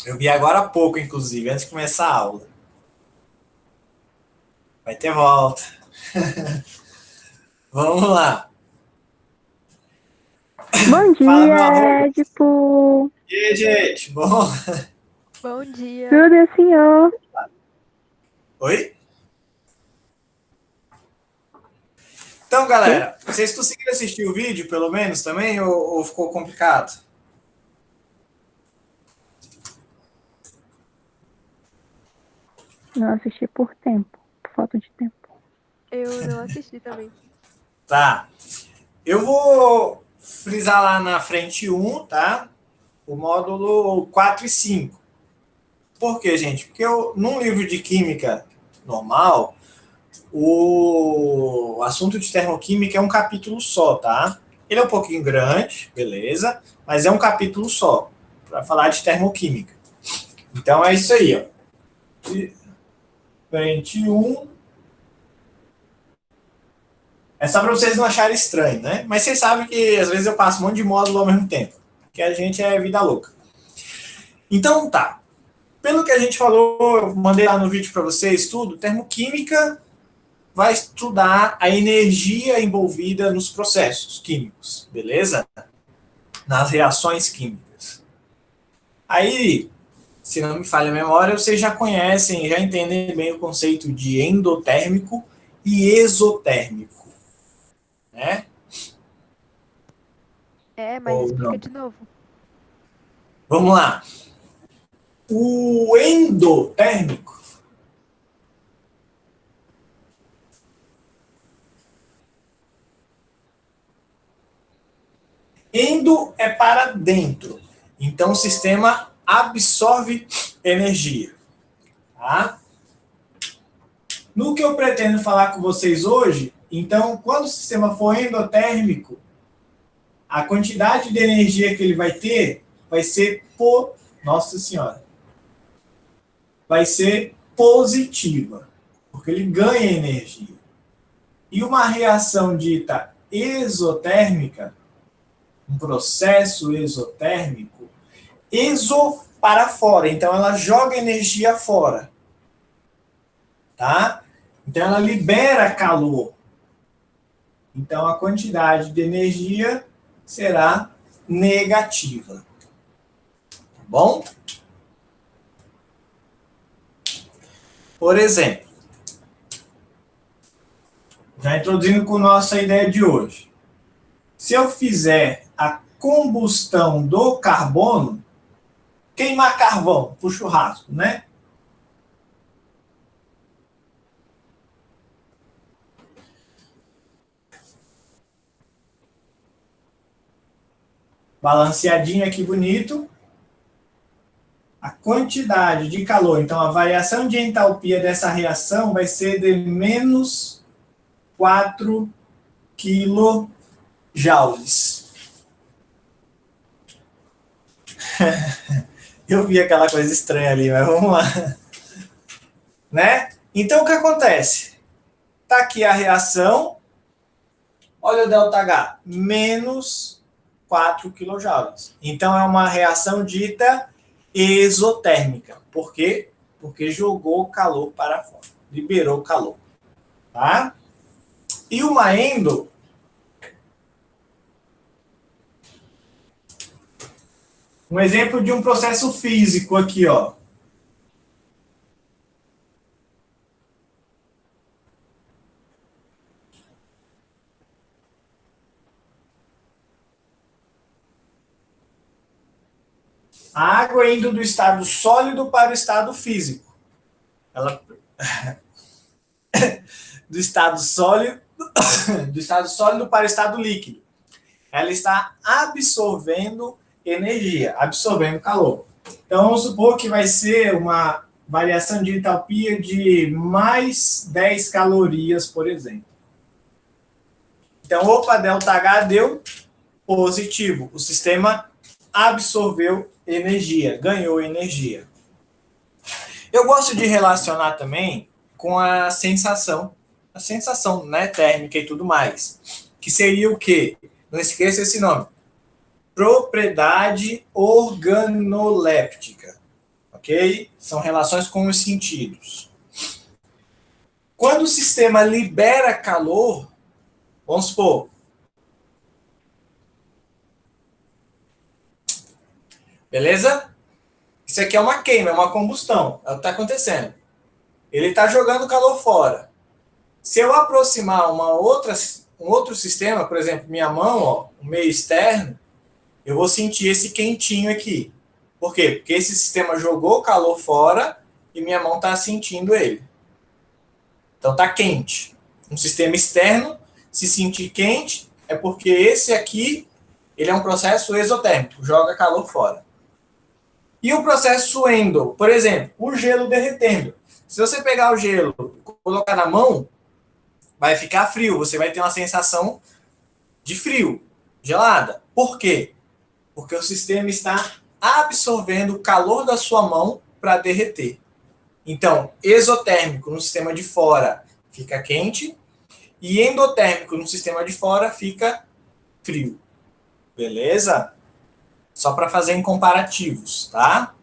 Eu vi agora há pouco, inclusive, antes de começar a aula. Vai ter volta. Vamos lá. Bom Fala, meu amor. dia, Edipo. E aí, gente? Bom? Bom dia. Tudo, senhor? Oi? Então, Sim? galera, vocês conseguiram assistir o vídeo, pelo menos, também? Ou ficou complicado? Não assisti por tempo, por falta de tempo. Eu não assisti também. Tá. Eu vou frisar lá na frente um, tá? O módulo 4 e 5. Por quê, gente? Porque num livro de química normal, o assunto de termoquímica é um capítulo só, tá? Ele é um pouquinho grande, beleza, mas é um capítulo só para falar de termoquímica. Então é isso aí, ó. Frente um. É só para vocês não acharem estranho, né? Mas vocês sabem que às vezes eu passo um monte de módulo ao mesmo tempo, que a gente é vida louca. Então tá. Pelo que a gente falou, eu mandei lá no vídeo para vocês tudo, termoquímica vai estudar a energia envolvida nos processos químicos, beleza? Nas reações químicas. Aí, se não me falha a memória, vocês já conhecem, já entendem bem o conceito de endotérmico e exotérmico, né? É, mas Ou explica não? de novo. Vamos lá. O endotérmico, endo é para dentro. Então o sistema absorve energia, tá? No que eu pretendo falar com vocês hoje, então, quando o sistema for endotérmico, a quantidade de energia que ele vai ter vai ser Nossa Senhora, vai ser positiva, porque ele ganha energia. E uma reação dita exotérmica, um processo exotérmico, exo para fora, então ela joga energia fora, tá? Então ela libera calor. Então a quantidade de energia será negativa. Tá bom? Por exemplo, já introduzindo com nossa ideia de hoje. Se eu fizer a combustão do carbono, queimar carvão para o churrasco, né? Balanceadinho aqui bonito. A quantidade de calor, então a variação de entalpia dessa reação vai ser de menos 4 quilojoules. Eu vi aquela coisa estranha ali, mas vamos lá. Né? Então o que acontece? Tá aqui a reação. Olha o ΔH, menos 4 quilojoules. Então é uma reação dita exotérmica. Por quê? Porque jogou calor para fora, liberou calor. Tá? E uma endo, um exemplo de um processo físico aqui, ó. A água indo do estado sólido para o estado físico. Ela do estado sólido do estado sólido para o estado líquido. Ela está absorvendo energia, absorvendo calor. Então vamos supor que vai ser uma variação de entalpia de mais 10 calorias, por exemplo. Então, opa, ΔH deu positivo. O sistema absorveu energia, ganhou energia. Eu gosto de relacionar também com a sensação, né, térmica e tudo mais, que seria o quê? Não esqueça esse nome. Propriedade organoléptica. ok? São relações com os sentidos. Quando o sistema libera calor, vamos supor, beleza? Isso aqui é uma queima, é uma combustão, é o que está acontecendo. Ele está jogando calor fora. Se eu aproximar um outro sistema, por exemplo, minha mão, ó, o meio externo, eu vou sentir esse quentinho aqui. Por quê? Porque esse sistema jogou calor fora e minha mão está sentindo ele. Então está quente. Um sistema externo, se sentir quente, é porque esse aqui, ele é um processo exotérmico, joga calor fora. E o processo endo, por exemplo, o gelo derretendo. Se você pegar o gelo e colocar na mão, vai ficar frio, você vai ter uma sensação de frio, gelada. Por quê? Porque o sistema está absorvendo o calor da sua mão para derreter. Então, exotérmico no sistema de fora fica quente e endotérmico no sistema de fora fica frio. Beleza? Só para fazer em comparativos, tá?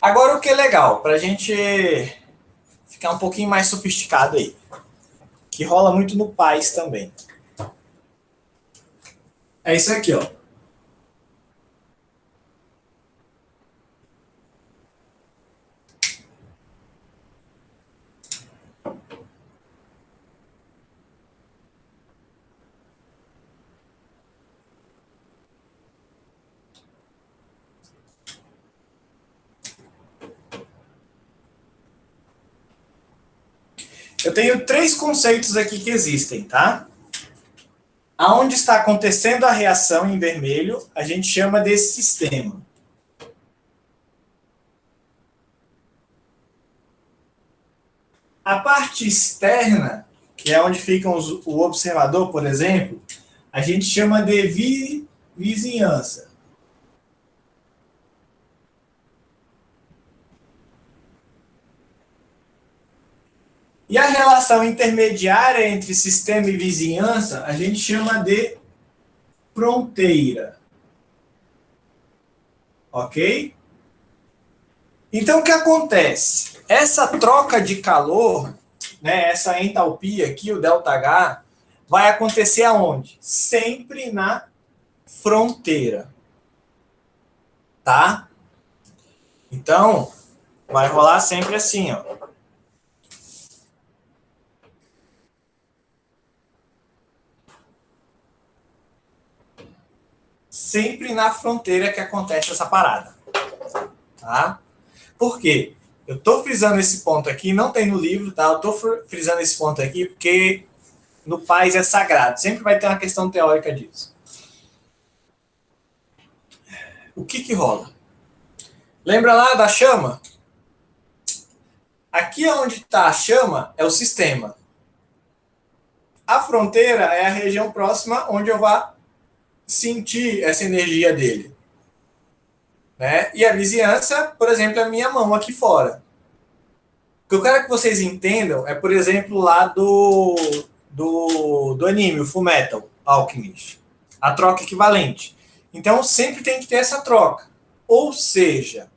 Agora o que é legal, para a gente ficar um pouquinho mais sofisticado aí, que rola muito no PAIS também. É isso aqui, ó. Eu tenho 3 conceitos aqui que existem, tá? Aonde está acontecendo a reação em vermelho, a gente chama desse sistema. A parte externa, que é onde fica o observador, por exemplo, a gente chama de vizinhança. E a relação intermediária entre sistema e vizinhança, a gente chama de fronteira. Ok? Então, o que acontece? Essa troca de calor, né, essa entalpia aqui, o ΔH, vai acontecer aonde? Sempre na fronteira. Tá? Então, vai rolar sempre assim, ó. Sempre na fronteira que acontece essa parada. Tá? Por quê? Eu estou frisando esse ponto aqui, não tem no livro, tá? Eu estou frisando esse ponto aqui porque no PAIS é sagrado. Sempre vai ter uma questão teórica disso. O que rola? Lembra lá da chama? Aqui onde está a chama é o sistema. A fronteira é a região próxima onde eu vou sentir essa energia dele. Né? E a vizinhança, por exemplo, é a minha mão aqui fora. O que eu quero que vocês entendam é, por exemplo, lá do anime, o Fullmetal Alchemist. A troca equivalente. Então, sempre tem que ter essa troca. Ou seja,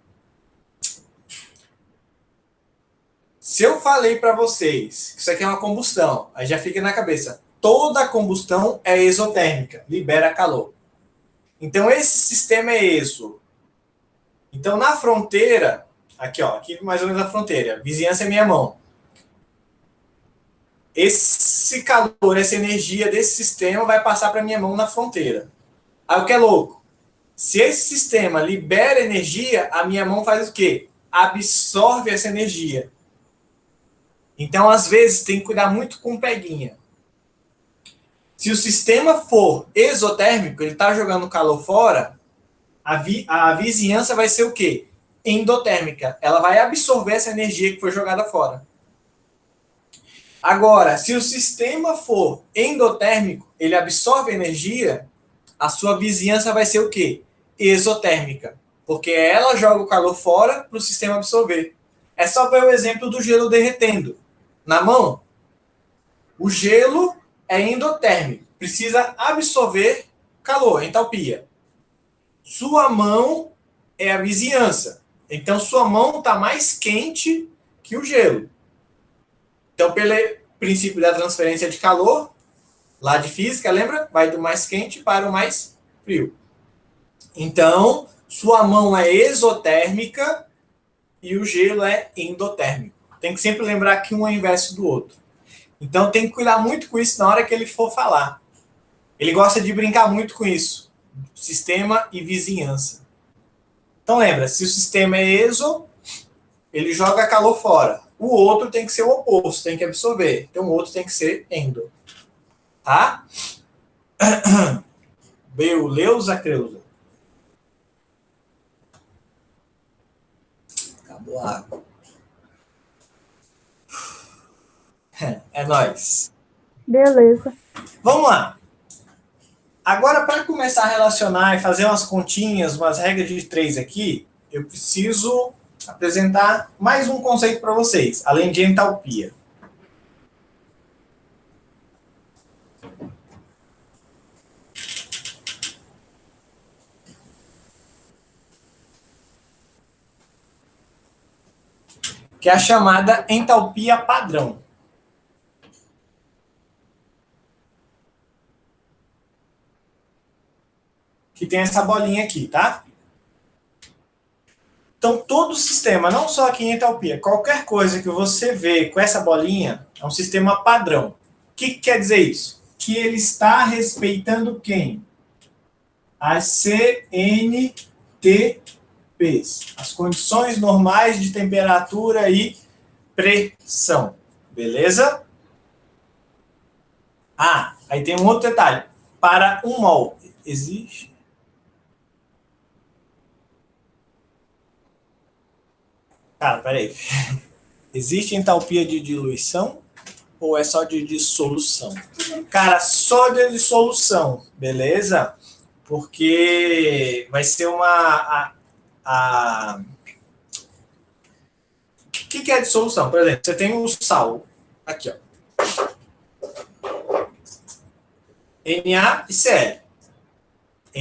se eu falei para vocês que isso aqui é uma combustão, aí já fica na cabeça, toda combustão é exotérmica, libera calor. Então, esse sistema é exo. Então, na fronteira, aqui, ó, aqui mais ou menos a fronteira, a vizinhança é minha mão. Esse calor, essa energia desse sistema vai passar para minha mão na fronteira. Aí o que é louco? Se esse sistema libera energia, a minha mão faz o quê? Absorve essa energia. Então, às vezes, tem que cuidar muito com peguinha. Se o sistema for exotérmico, ele está jogando calor fora, a vizinhança vai ser o quê? Endotérmica. Ela vai absorver essa energia que foi jogada fora. Agora, se o sistema for endotérmico, ele absorve energia, a sua vizinhança vai ser o quê? Exotérmica. Porque ela joga o calor fora para o sistema absorver. É só ver o exemplo do gelo derretendo. Na mão, o gelo é endotérmico. Precisa absorver calor, entalpia. Sua mão é a vizinhança. Então, sua mão está mais quente que o gelo. Então, pelo princípio da transferência de calor, lá de física, lembra? Vai do mais quente para o mais frio. Então, sua mão é exotérmica e o gelo é endotérmico. Tem que sempre lembrar que um é o inverso do outro. Então, tem que cuidar muito com isso na hora que ele for falar. Ele gosta de brincar muito com isso. Sistema e vizinhança. Então, lembra, se o sistema é exo, ele joga calor fora. O outro tem que ser o oposto, tem que absorver. Então, o outro tem que ser endo. Tá? Beuleusa, Creusa. Acabou a água. É nóis. Beleza. Vamos lá. Agora, para começar a relacionar e fazer umas continhas, umas regras de 3 aqui, eu preciso apresentar mais um conceito para vocês, além de entalpia. Que é a chamada entalpia padrão. Que tem essa bolinha aqui, tá? Então, todo sistema, não só aqui em entalpia, qualquer coisa que você vê com essa bolinha é um sistema padrão. O que quer dizer isso? Que ele está respeitando quem? As CNTPs, as condições normais de temperatura e pressão. Beleza? Ah, aí tem um outro detalhe. Para um mol, existe... Cara, peraí. Existe entalpia de diluição ou é só de dissolução? Cara, só de dissolução, beleza? Porque vai ser uma... O que é dissolução? Por exemplo, você tem um sal. Aqui, ó. Na e Cl.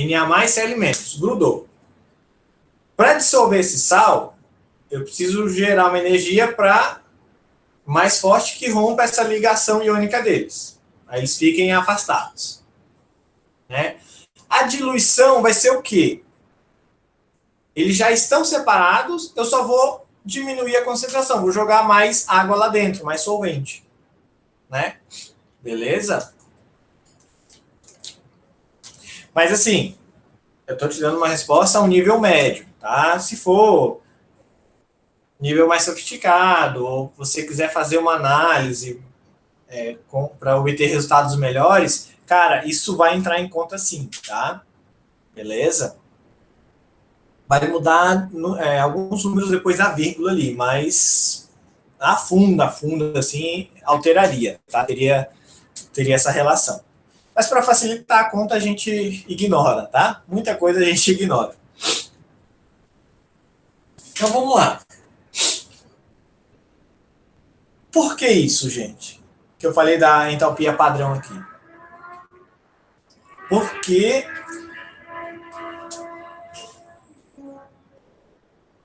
Na mais Cl menos. Grudou. Para dissolver esse sal, eu preciso gerar uma energia para mais forte que rompa essa ligação iônica deles. Aí eles fiquem afastados. Né? A diluição vai ser o quê? Eles já estão separados, eu só vou diminuir a concentração, vou jogar mais água lá dentro, mais solvente. Né? Beleza? Mas assim, eu estou te dando uma resposta a um nível médio, tá? Se for nível mais sofisticado, ou você quiser fazer uma análise para obter resultados melhores, cara, isso vai entrar em conta sim, tá? Beleza? Vai mudar alguns números depois da vírgula ali, mas a fundo, assim, alteraria, tá? Teria essa relação. Mas para facilitar a conta, a gente ignora, tá? Muita coisa a gente ignora. Então, vamos lá. Por que isso, gente? Que eu falei da entalpia padrão aqui. Porque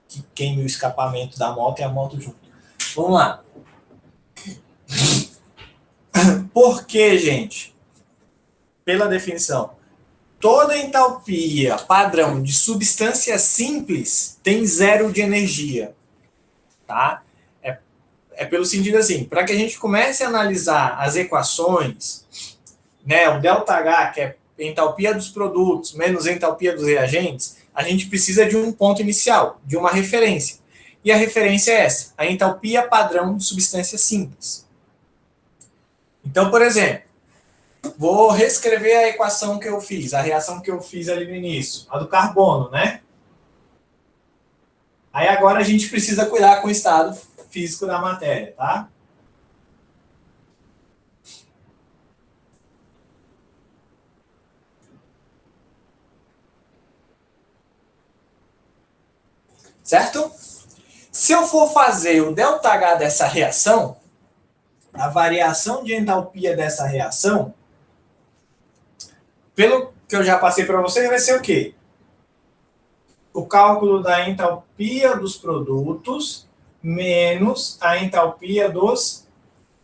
que queime o escapamento da moto e a moto junto. Vamos lá. Por que, gente? Pela definição, toda entalpia padrão de substância simples tem zero de energia. Tá? É pelo sentido assim, para que a gente comece a analisar as equações, né, o ΔH, que é entalpia dos produtos menos entalpia dos reagentes, a gente precisa de um ponto inicial, de uma referência. E a referência é essa, a entalpia padrão de substância simples. Então, por exemplo, vou reescrever a equação que eu fiz, a reação que eu fiz ali no início, a do carbono, né? Aí agora a gente precisa cuidar com o estado físico da matéria, tá? Certo? Se eu for fazer o ΔH dessa reação, a variação de entalpia dessa reação, pelo que eu já passei para vocês, vai ser o quê? o cálculo da entalpia dos produtos menos a entalpia dos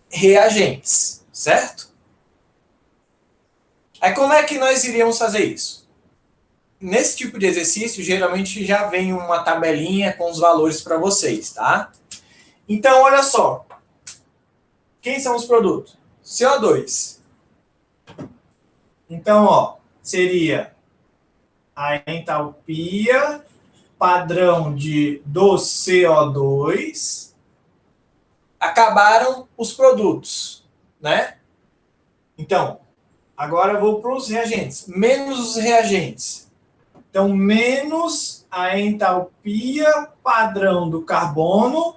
reagentes, certo? Aí como é que nós iríamos fazer isso? Nesse tipo de exercício, geralmente já vem uma tabelinha com os valores para vocês, tá? Então, olha só. Quem são os produtos? CO2. Então, ó, seria a entalpia padrão do CO2. Acabaram os produtos, né? Então, agora eu vou para os reagentes. Menos os reagentes. Então, menos a entalpia padrão do carbono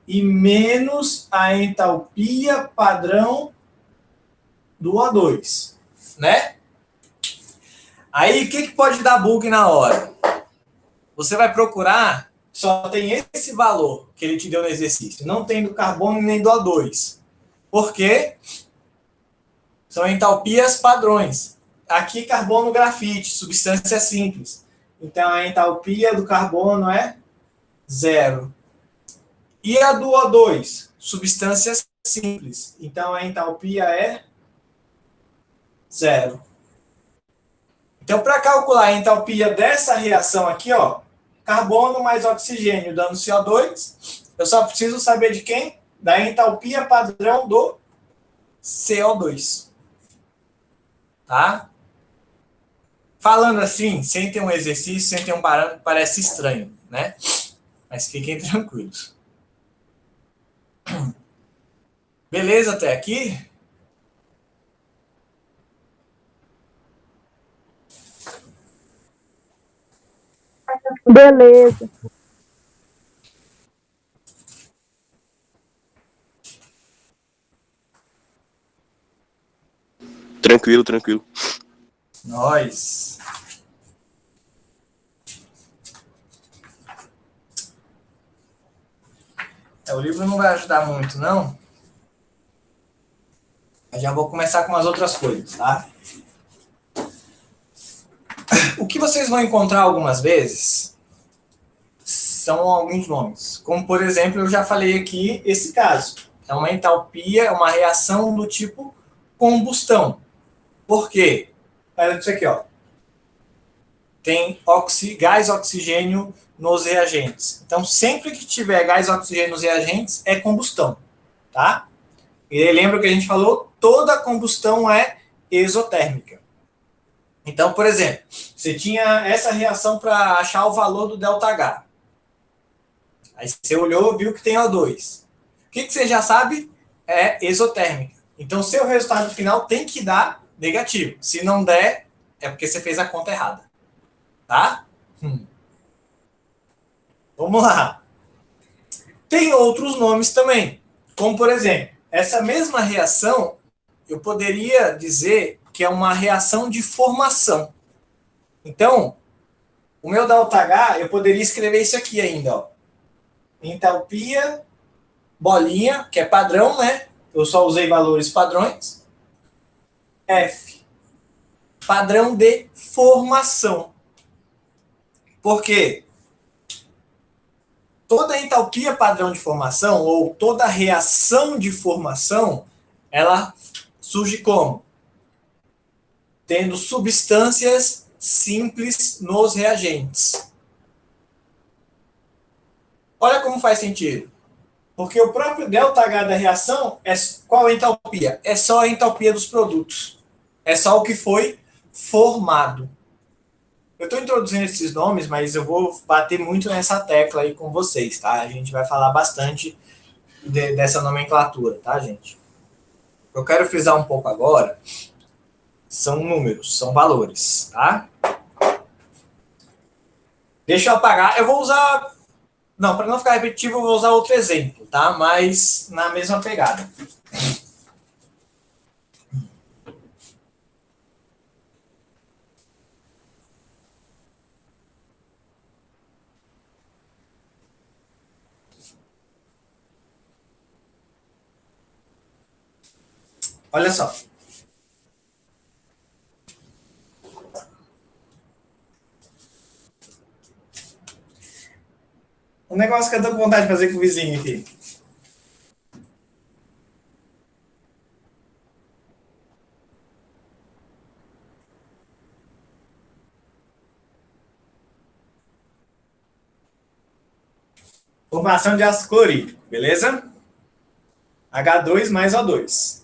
e menos a entalpia padrão do O2, né? Aí, o que pode dar bug na hora? Você vai procurar, só tem esse valor que ele te deu no exercício. Não tem do carbono nem do O2. Por quê? São entalpias padrões. Aqui, carbono grafite, substância simples. Então, a entalpia do carbono é 0. E a do O2? Substância simples. Então, a entalpia é 0. Então, para calcular a entalpia dessa reação aqui, ó, carbono mais oxigênio dando CO2, eu só preciso saber de quem? Da entalpia padrão do CO2. Tá? Falando assim, sem ter um exercício, sem ter um parâmetro, parece estranho, né? Mas fiquem tranquilos. Beleza até aqui? Beleza. Tranquilo, tranquilo. Nós. O livro não vai ajudar muito, não. Eu já vou começar com as outras coisas, tá? O que vocês vão encontrar algumas vezes são alguns nomes. Como, por exemplo, eu já falei aqui esse caso. É uma entalpia, é uma reação do tipo combustão. Por quê? Olha isso aqui, ó. Tem gás oxigênio nos reagentes. Então, sempre que tiver gás oxigênio nos reagentes, é combustão, tá? E aí, lembra que a gente falou? Toda combustão é exotérmica. Então, por exemplo, você tinha essa reação para achar o valor do ΔH. Aí você olhou, viu que tem O2. O que você já sabe? É exotérmica. Então, seu resultado final tem que dar negativo. Se não der, é porque você fez a conta errada. Tá? Vamos lá. Tem outros nomes também. Como, por exemplo, essa mesma reação, eu poderia dizer que é uma reação de formação. Então, o meu ΔH, eu poderia escrever isso aqui ainda, ó. Entalpia, bolinha, que é padrão, né? Eu só usei valores padrões. F. Padrão de formação. Por quê? Toda entalpia padrão de formação, ou toda reação de formação, ela surge como? Tendo substâncias simples nos reagentes. Olha como faz sentido. Porque o próprio ΔH da reação, qual a entalpia? É só a entalpia dos produtos. É só o que foi formado. Eu estou introduzindo esses nomes, mas eu vou bater muito nessa tecla aí com vocês, tá? A gente vai falar bastante dessa nomenclatura, tá, gente? Eu quero frisar um pouco agora, são números, são valores, tá? Deixa eu apagar, eu vou usar... Não, para não ficar repetitivo, eu vou usar outro exemplo, tá? Mas na mesma pegada. Olha só. negócio que eu tô com vontade de fazer com o vizinho aqui. Formação de ácido clorídrico, beleza? H2 mais O2.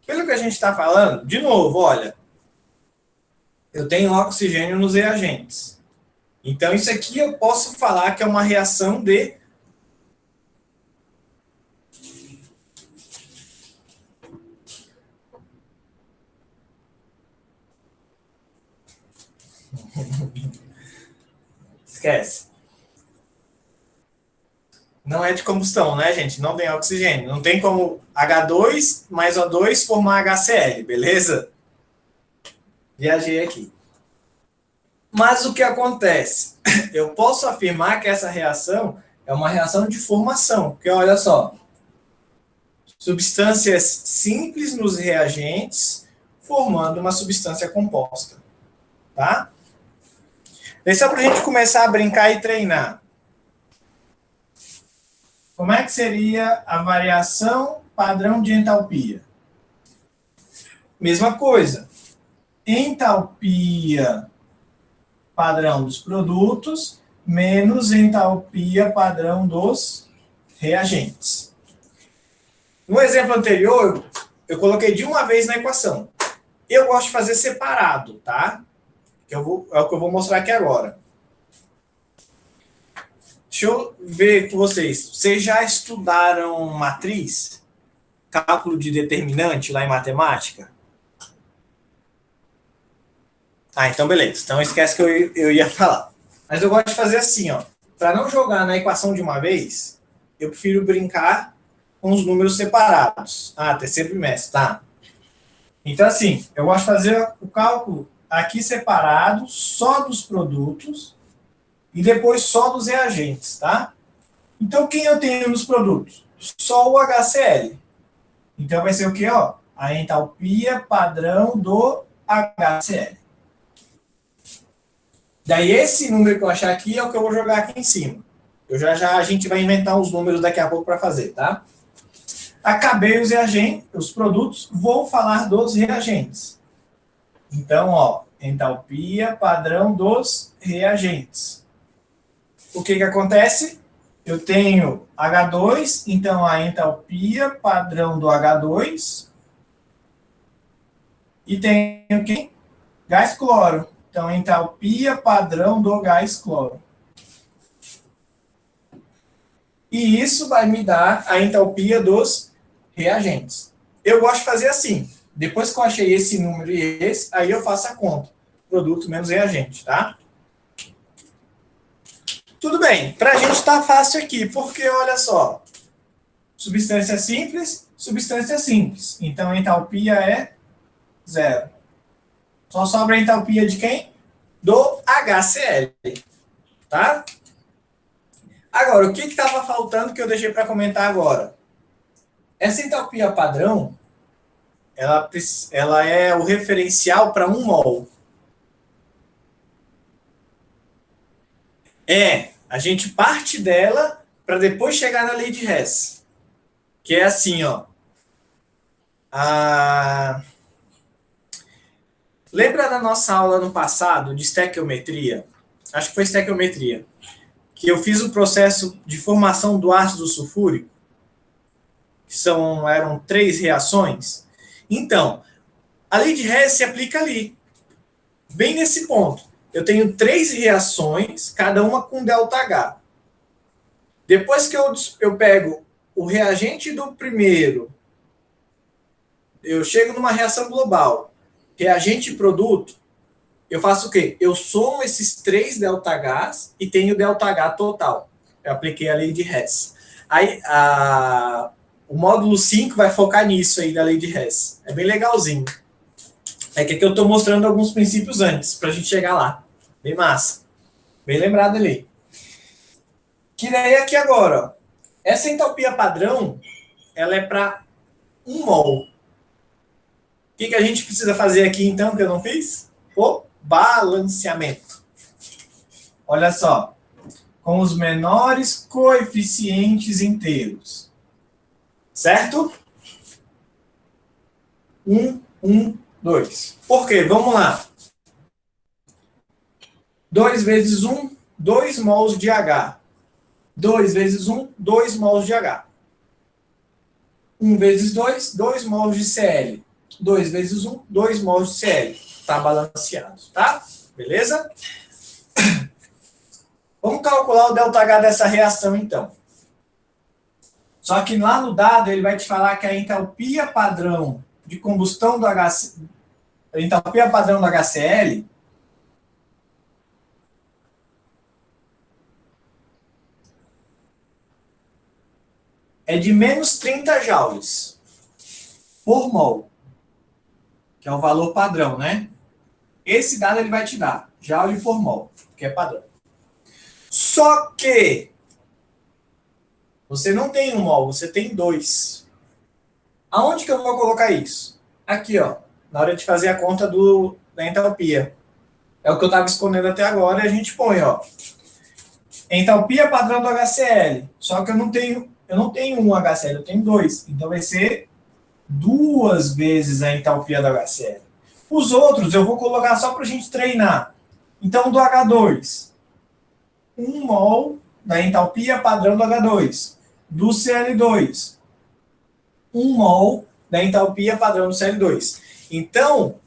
Pelo que a gente está falando, de novo, olha, eu tenho oxigênio nos reagentes. Então, isso aqui eu posso falar que é uma reação de esquece. Não é de combustão, né, gente? Não tem oxigênio. Não tem como H2 mais O2 formar HCl, beleza? Viajei aqui. Mas o que acontece? Eu posso afirmar que essa reação é uma reação de formação. Porque, olha só, substâncias simples nos reagentes formando uma substância composta. Tá? Daí só para a gente começar a brincar e treinar. Como é que seria a variação padrão de entalpia? Mesma coisa. Entalpia padrão dos produtos menos entalpia padrão dos reagentes. No exemplo anterior, eu coloquei de uma vez na equação. Eu gosto de fazer separado, tá? É o que eu vou mostrar aqui agora. Deixa eu ver com vocês. Vocês já estudaram matriz? Cálculo de determinante lá em matemática? Ah, então beleza. Então esquece que eu ia falar. Mas eu gosto de fazer assim, ó. Para não jogar na equação de uma vez, eu prefiro brincar com os números separados. Ah, terceiro bimestre, tá. Então assim, eu gosto de fazer o cálculo aqui separado, só dos produtos, e depois só dos reagentes, tá? Então, quem eu tenho nos produtos? Só o HCl. Então, vai ser o quê, ó? A entalpia padrão do HCl. Daí, esse número que eu achar aqui é o que eu vou jogar aqui em cima. A gente vai inventar uns números daqui a pouco para fazer, tá? Acabei os reagentes, os produtos, vou falar dos reagentes. Então, ó, entalpia padrão dos reagentes. O que acontece? Eu tenho H2, então a entalpia padrão do H2. E tenho quem? Gás cloro. Então, entalpia padrão do gás cloro. E isso vai me dar a entalpia dos reagentes. Eu gosto de fazer assim. Depois que eu achei esse número e esse, aí eu faço a conta. Produto menos reagente, tá? Tudo bem. Para a gente está fácil aqui, porque olha só. Substância simples, substância simples. Então, a entalpia é 0. Só sobra a entalpia de quem? Do HCl. Tá? Agora, o que estava faltando que eu deixei para comentar agora? Essa entalpia padrão, ela é o referencial para 1 mol. A gente parte dela para depois chegar na lei de Hess. Que é assim, ó. Lembra da nossa aula no passado de estequiometria? Acho que foi estequiometria. Que eu fiz o processo de formação do ácido sulfúrico. Que eram 3 reações. Então, a lei de Hess se aplica ali. Bem nesse ponto. Eu tenho 3 reações, cada uma com ΔH. Depois que eu pego o reagente do primeiro, eu chego numa reação global, reagente e produto, eu faço o quê? Eu somo esses 3 ΔHs e tenho ΔH total. Eu apliquei a lei de Hess. Aí, o módulo 5 vai focar nisso aí da lei de Hess. É bem legalzinho. É que aqui eu estou mostrando alguns princípios antes, para a gente chegar lá. Bem massa. Bem lembrado ali. Que daí aqui agora, ó. Essa entalpia padrão, ela é para 1 mol. O que a gente precisa fazer aqui, então, que eu não fiz? O balanceamento. Olha só. com os menores coeficientes inteiros. Certo? 1, 1, 2. Por quê? Vamos lá. 2 vezes 1, 2 mols de H. 2 vezes 1, 2 mols de H. 1 vezes 2, 2 mols de Cl. 2 vezes 1, 2 mols de Cl. Está balanceado, tá? Beleza? Vamos calcular o ΔH dessa reação, então. Só que lá no dado, ele vai te falar que a entalpia padrão de combustão do a entalpia padrão do HCl é de menos 30 joules por mol, que é o valor padrão, né? Esse dado ele vai te dar, joule por mol, que é padrão. Só que você não tem 1 mol, você tem 2. Aonde que eu vou colocar isso? Aqui, ó, na hora de fazer a conta da entalpia. É o que eu estava escondendo até agora, e a gente põe, ó. Entalpia padrão do HCl. Só que eu não tenho 1 HCl, eu tenho 2. Então vai ser 2 vezes a entalpia do HCl. Os outros eu vou colocar só para a gente treinar. Então, do H2, 1 mol da entalpia padrão do H2. Do Cl2, 1 mol da entalpia padrão do Cl2. Então,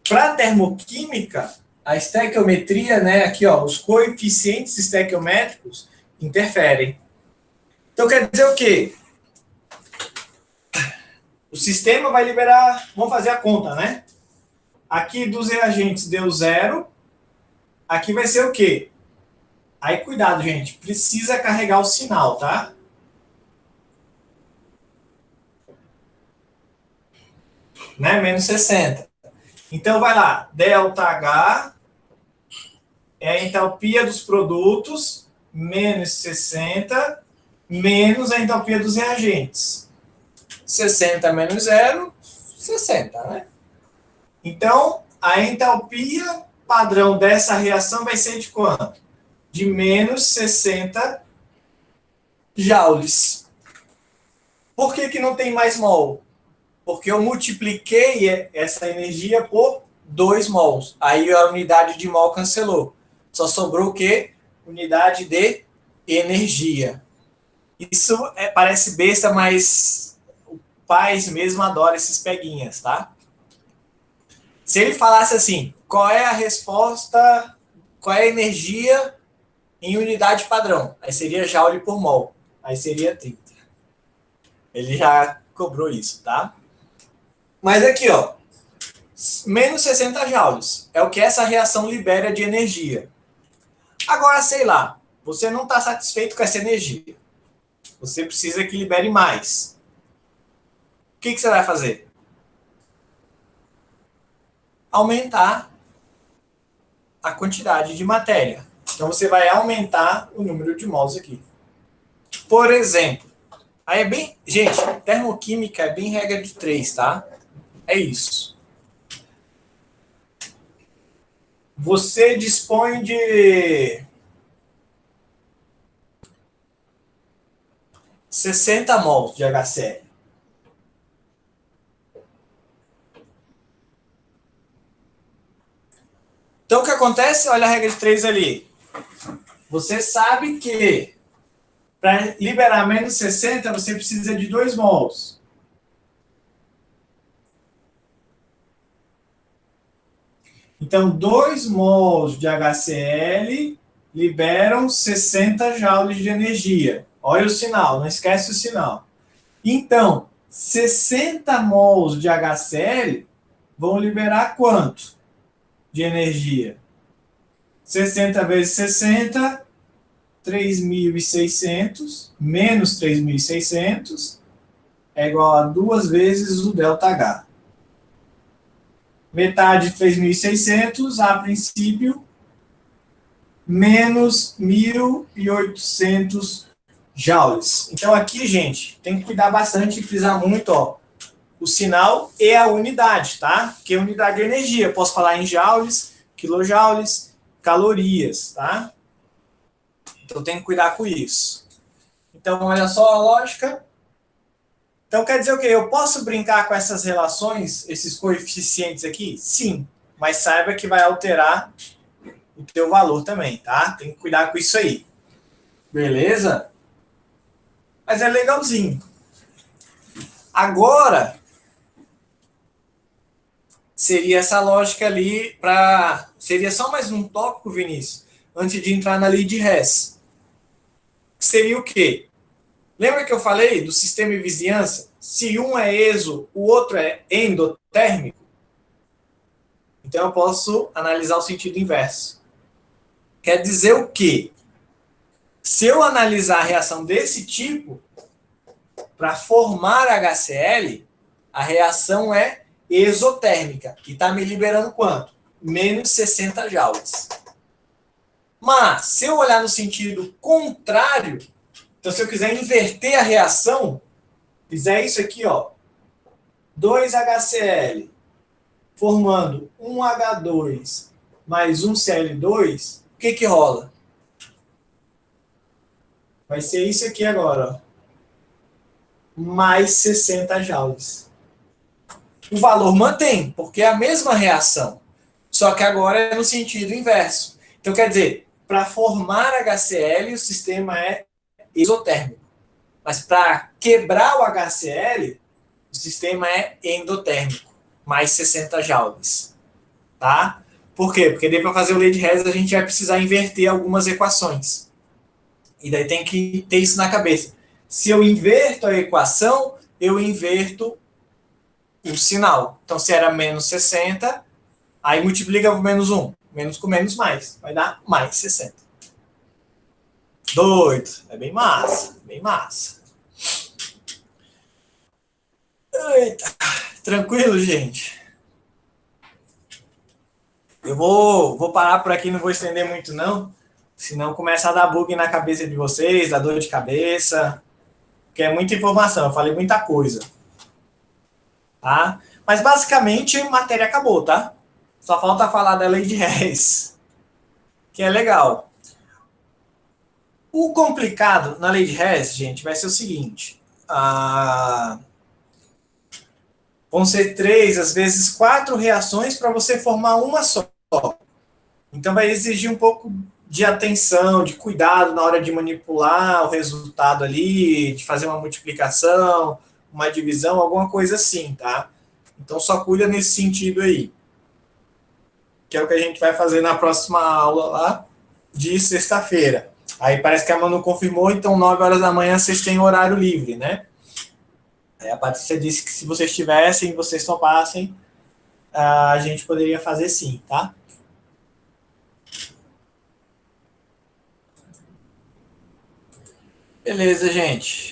para termoquímica, a estequiometria, né, aqui, ó, os coeficientes estequiométricos interferem. Então, quer dizer o quê? O sistema vai liberar, vamos fazer a conta, né? Aqui dos reagentes deu 0. Aqui vai ser o quê? Aí, cuidado, gente, precisa carregar o sinal, tá? Né? Menos 60. Então, vai lá. ΔH é a entalpia dos produtos, menos 60, menos a entalpia dos reagentes. 60 menos 0, 60, né? Então, a entalpia padrão dessa reação vai ser de quanto? De menos 60 joules. Por que que não tem mais mol? Porque eu multipliquei essa energia por 2 mols. Aí a unidade de mol cancelou. Só sobrou o quê? Unidade de energia. Isso parece besta, mas o Pais mesmo adora esses peguinhas, tá? Se ele falasse assim, qual é a resposta, qual é a energia em unidade padrão? Aí seria joule por mol. Aí seria 30. Ele já cobrou isso, tá? Mas aqui, ó, menos 60 joules é o que essa reação libera de energia. Agora, sei lá, você não está satisfeito com essa energia. Você precisa que libere mais. O que você vai fazer? Aumentar a quantidade de matéria. Então, você vai aumentar o número de mols aqui. Por exemplo, aí é bem... Gente, termoquímica é bem regra de 3, tá? É isso. Você dispõe de 60 mols de HCl. Então, o que acontece? Olha a regra de 3 ali. Você sabe que para liberar menos 60, você precisa de 2 mols. Então, 2 mols de HCl liberam 60 joules de energia. Olha o sinal, não esquece o sinal. Então, 60 mols de HCl vão liberar quanto de energia? 60 vezes 60, 3.600, menos 3.600, é igual a 2 vezes o ΔH. Metade de 3.600, a princípio, menos 1.800 joules. Então aqui, gente, tem que cuidar bastante e frisar muito, ó, o sinal e a unidade, tá? Que é unidade de energia. Eu posso falar em joules, quilojoules, calorias, tá? Então tem que cuidar com isso. Então, olha só a lógica. Então quer dizer o quê? Eu posso brincar com essas relações, esses coeficientes aqui? Sim, mas saiba que vai alterar o teu valor também, tá? Tem que cuidar com isso aí. Beleza? Mas é legalzinho. Agora, seria essa lógica ali para... Seria só mais um tópico, Vinícius, antes de entrar na lei de Hess. Seria o quê? Lembra que eu falei do sistema e vizinhança? Se um é exo, o outro é endotérmico. Então eu posso analisar o sentido inverso. Quer dizer o quê? Se eu analisar a reação desse tipo, para formar HCl, a reação é exotérmica. E está me liberando quanto? Menos 60 joules. Mas, se eu olhar no sentido contrário, então se eu quiser inverter a reação, fizer isso aqui, ó, 2HCl, formando 1H2 mais 1Cl2, o que que rola? Vai ser isso aqui agora, ó. Mais 60 joules. O valor mantém, porque é a mesma reação. Só que agora é no sentido inverso. Então, quer dizer, para formar HCl, o sistema é exotérmico. Mas para quebrar o HCl, o sistema é endotérmico. Mais 60 joules. Tá? Por quê? Porque daí para fazer o lei de Hess a gente vai precisar inverter algumas equações. E daí tem que ter isso na cabeça. Se eu inverto a equação, eu inverto o sinal. Então, se era menos 60, aí multiplica por menos 1. Menos com menos mais. Vai dar mais 60. Doido. É bem massa. Bem massa. Eita. Tranquilo, gente? Eu vou parar por aqui, não vou estender muito, não. Senão começa a dar bug na cabeça de vocês, dá dor de cabeça. Porque é muita informação, eu falei muita coisa. Tá? Mas basicamente a matéria acabou, tá? Só falta falar da lei de Hess, que é legal. O complicado na lei de Hess, gente, vai ser o seguinte. Vão ser 3, às vezes 4 reações para você formar uma só. Então vai exigir um pouco de atenção, de cuidado na hora de manipular o resultado ali, de fazer uma multiplicação, uma divisão, alguma coisa assim, tá? Então só cuida nesse sentido aí. Que é o que a gente vai fazer na próxima aula lá de sexta-feira. Aí parece que a Manu confirmou, então 9 horas da manhã vocês têm horário livre, né? Aí a Patrícia disse que se vocês tivessem, vocês topassem, a gente poderia fazer sim, tá? Beleza, gente.